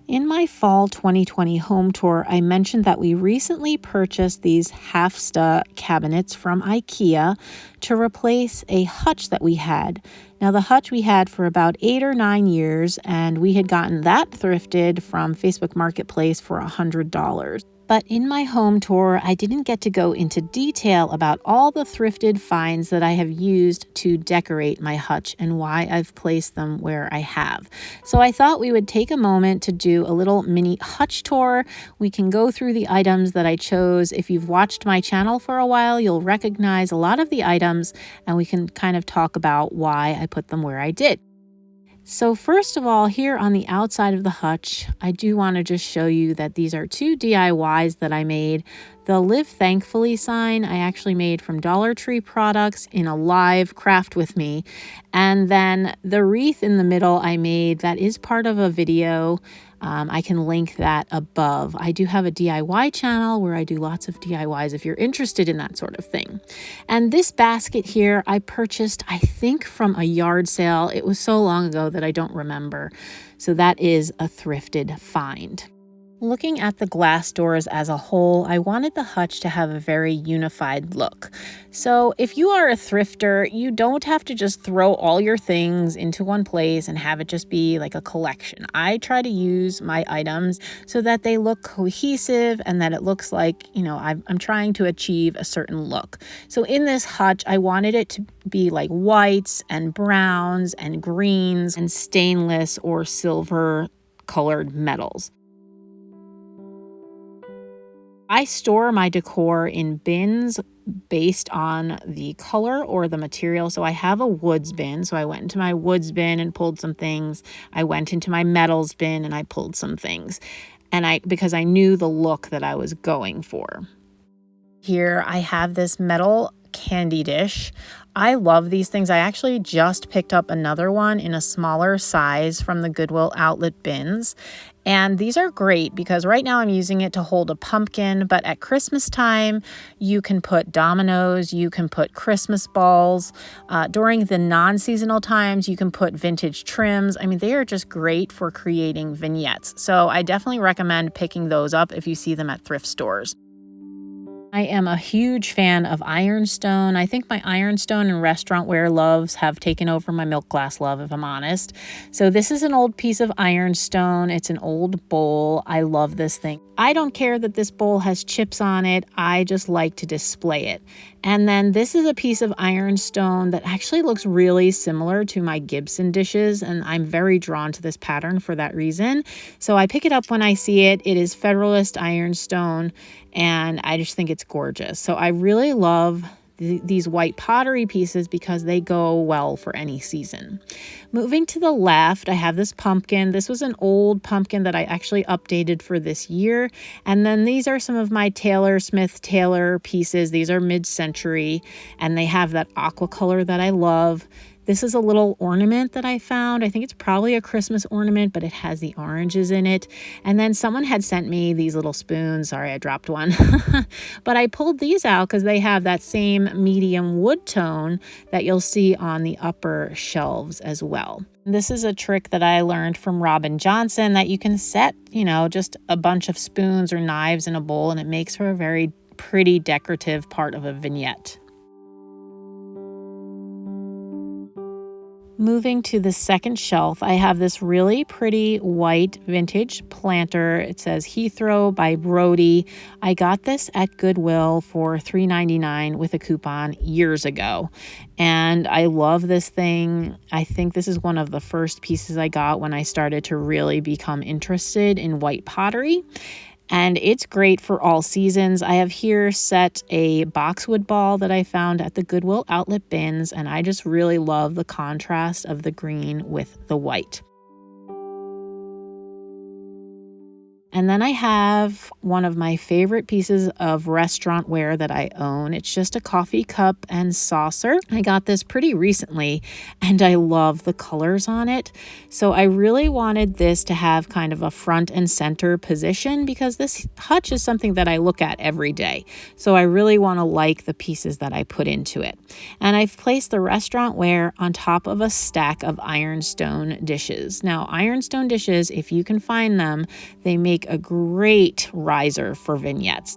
In my fall 2020 home tour, I mentioned that we recently purchased these half-sta cabinets from IKEA to replace a hutch that we had. Now, the hutch we had for about 8 or 9 years, and we had gotten that thrifted from Facebook Marketplace for $100. But in my home tour, I didn't get to go into detail about all the thrifted finds that I have used to decorate my hutch and why I've placed them where I have. So I thought we would take a moment to do a little mini hutch tour. We can go through the items that I chose. If you've watched my channel for a while, you'll recognize a lot of the items, and we can kind of talk about why I put them where I did. So first of all, here on the outside of the hutch, I do want to just show you that these are 2 DIYs that I made. The Live Thankfully sign I actually made from Dollar Tree products in a live craft with me. And then the wreath in the middle I made, that is part of a video. I can link that above. I do have a DIY channel where I do lots of DIYs if you're interested in that sort of thing. And this basket here I purchased, I think, from a yard sale. It was so long ago that I don't remember. So that is a thrifted find. Looking at the glass doors as a whole, I wanted the hutch to have a very unified look. So if you are a thrifter, you don't have to just throw all your things into one place and have it just be like a collection. I try to use my items so that they look cohesive and that it looks like, I'm trying to achieve a certain look. So in this hutch, I wanted it to be like whites and browns and greens and stainless or silver colored metals. I store my decor in bins based on the color or the material. So I have a woods bin. So I went into my woods bin and pulled some things. I went into my metals bin and I pulled some things. Because I knew the look that I was going for. Here I have this metal candy dish. I love these things. I actually just picked up another one in a smaller size from the Goodwill outlet bins. And these are great because right now I'm using it to hold a pumpkin, but at Christmas time, you can put dominoes, you can put Christmas balls. During the non-seasonal times, you can put vintage trims. I mean, they are just great for creating vignettes. So I definitely recommend picking those up if you see them at thrift stores. I am a huge fan of ironstone. I think my ironstone and restaurantware loves have taken over my milk glass love, if I'm honest. So this is an old piece of ironstone. It's an old bowl. I love this thing. I don't care that this bowl has chips on it. I just like to display it. And then this is a piece of ironstone that actually looks really similar to my Gibson dishes, and I'm very drawn to this pattern for that reason. So I pick it up when I see it. It is Federalist ironstone, and I just think it's gorgeous. So I really love these white pottery pieces because they go well for any season. Moving to the left, I have this pumpkin. This was an old pumpkin that I actually updated for this year. And then these are some of my Smith Taylor pieces. These are mid-century, and they have that aqua color that I love. This is a little ornament that I found. I think it's probably a Christmas ornament, but it has the oranges in it. And then someone had sent me these little spoons. Sorry, I dropped one. But I pulled these out because they have that same medium wood tone that you'll see on the upper shelves as well. This is a trick that I learned from Robin Johnson, that you can set, just a bunch of spoons or knives in a bowl, and it makes for a very pretty decorative part of a vignette. Moving to the second shelf, I have this really pretty white vintage planter. It says Heathrow by Brody. I got this at Goodwill for $3.99 with a coupon years ago. And I love this thing. I think this is one of the first pieces I got when I started to really become interested in white pottery. And it's great for all seasons. I have here set a boxwood ball that I found at the Goodwill outlet bins, and I just really love the contrast of the green with the white. And then I have one of my favorite pieces of restaurant ware that I own. It's just a coffee cup and saucer. I got this pretty recently and I love the colors on it. So I really wanted this to have kind of a front and center position because this hutch is something that I look at every day. So I really want to like the pieces that I put into it. And I've placed the restaurant ware on top of a stack of ironstone dishes. Now, ironstone dishes, if you can find them, they make a great riser for vignettes.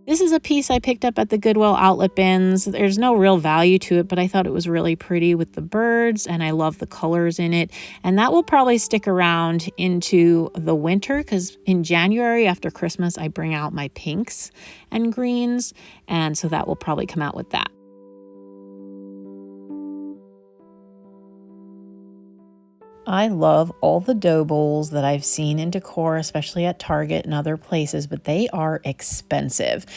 This is a piece I picked up at the Goodwill outlet bins. There's no real value to it, but I thought it was really pretty with the birds and I love the colors in it. And that will probably stick around into the winter because in January after Christmas, I bring out my pinks and greens. And so that will probably come out with that. I love all the dough bowls that I've seen in Decor, especially at Target and other places, but they are expensive.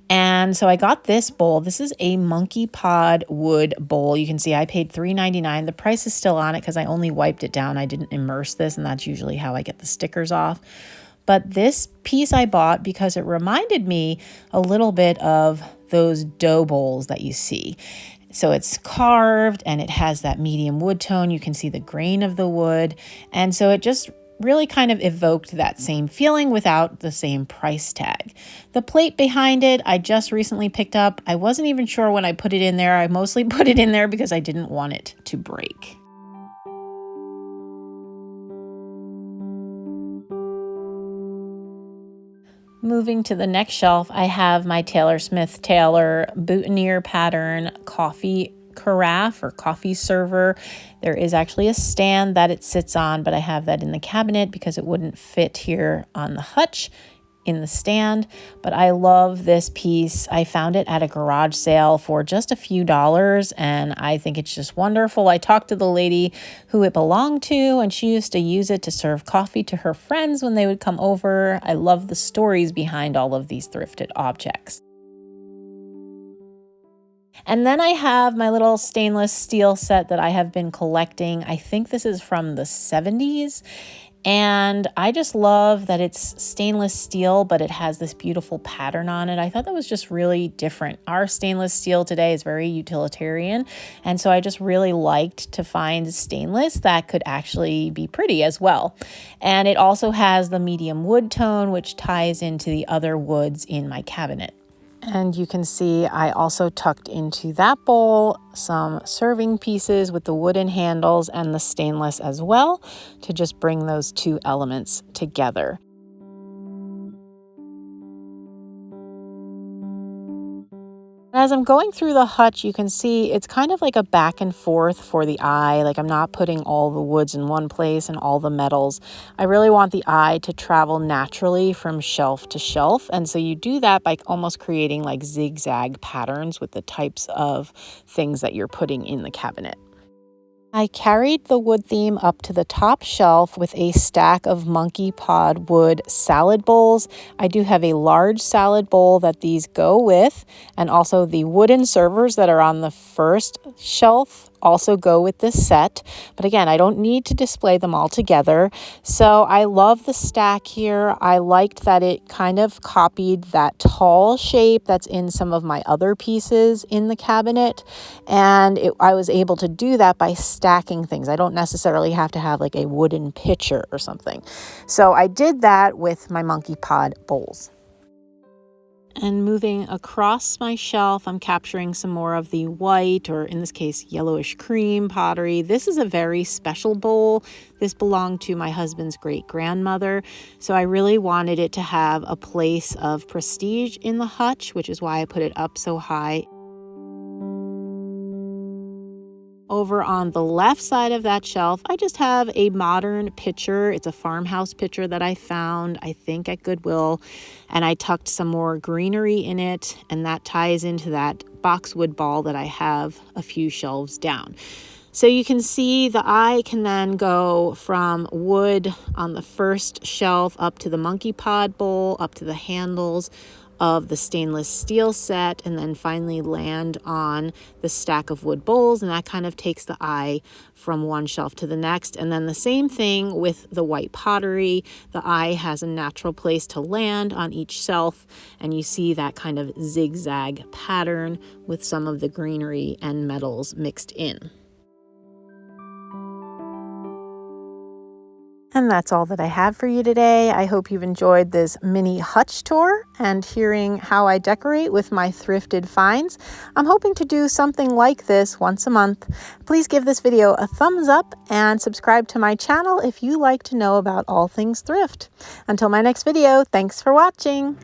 And so I got this bowl. This is a monkey pod wood bowl. You can see I paid $3.99. The price is still on it because I only wiped it down. I didn't immerse this, and that's usually how I get the stickers off. But this piece I bought because it reminded me a little bit of those dough bowls that you see. So it's carved and it has that medium wood tone. You can see the grain of the wood. And so it just really kind of evoked that same feeling without the same price tag. The plate behind it, I just recently picked up. I wasn't even sure when I put it in there. I mostly put it in there because I didn't want it to break. Moving to the next shelf, I have my Taylor Smith Taylor boutonniere pattern coffee carafe or coffee server. There is actually a stand that it sits on, but I have that in the cabinet because it wouldn't fit here on the hutch in the stand. But I love this piece. I found it at a garage sale for just a few dollars, and I think it's just wonderful. I talked to the lady who it belonged to, and she used to use it to serve coffee to her friends when they would come over. I love the stories behind all of these thrifted objects. And then I have my little stainless steel set that I have been collecting. I think this is from the 70s. And I just love that it's stainless steel, but it has this beautiful pattern on it. I thought that was just really different. Our stainless steel today is very utilitarian. And so I just really liked to find stainless that could actually be pretty as well. And it also has the medium wood tone, which ties into the other woods in my cabinet. And you can see I also tucked into that bowl some serving pieces with the wooden handles and the stainless as well to just bring those two elements together. As I'm going through the hutch, you can see it's kind of like a back and forth for the eye. Like I'm not putting all the woods in one place and all the metals. I really want the eye to travel naturally from shelf to shelf. And so you do that by almost creating like zigzag patterns with the types of things that you're putting in the cabinet. I carried the wood theme up to the top shelf with a stack of monkey pod wood salad bowls. I do have a large salad bowl that these go with, and also the wooden servers that are on the first shelf also go with this set. But again, I don't need to display them all together. So I love the stack here. I liked that it kind of copied that tall shape that's in some of my other pieces in the cabinet. And I was able to do that by stacking things. I don't necessarily have to have like a wooden pitcher or something. So I did that with my monkey pod bowls. And moving across my shelf, I'm capturing some more of the white, or in this case, yellowish cream pottery. This is a very special bowl. This belonged to my husband's great-grandmother. So I really wanted it to have a place of prestige in the hutch, which is why I put it up so high. Over on the left side of that shelf, I just have a modern pitcher. It's a farmhouse pitcher that I found, I think, at Goodwill. And I tucked some more greenery in it, and that ties into that boxwood ball that I have a few shelves down. So you can see the eye can then go from wood on the first shelf up to the monkey pod bowl, up to the handles, of the stainless steel set, and then finally land on the stack of wood bowls, and that kind of takes the eye from one shelf to the next. And then the same thing with the white pottery. The eye has a natural place to land on each shelf, and you see that kind of zigzag pattern with some of the greenery and metals mixed in. And that's all that I have for you today. I hope you've enjoyed this mini Hutch tour and hearing how I decorate with my thrifted finds. I'm hoping to do something like this once a month. Please give this video a thumbs up and subscribe to my channel if you like to know about all things thrift. Until my next video, thanks for watching.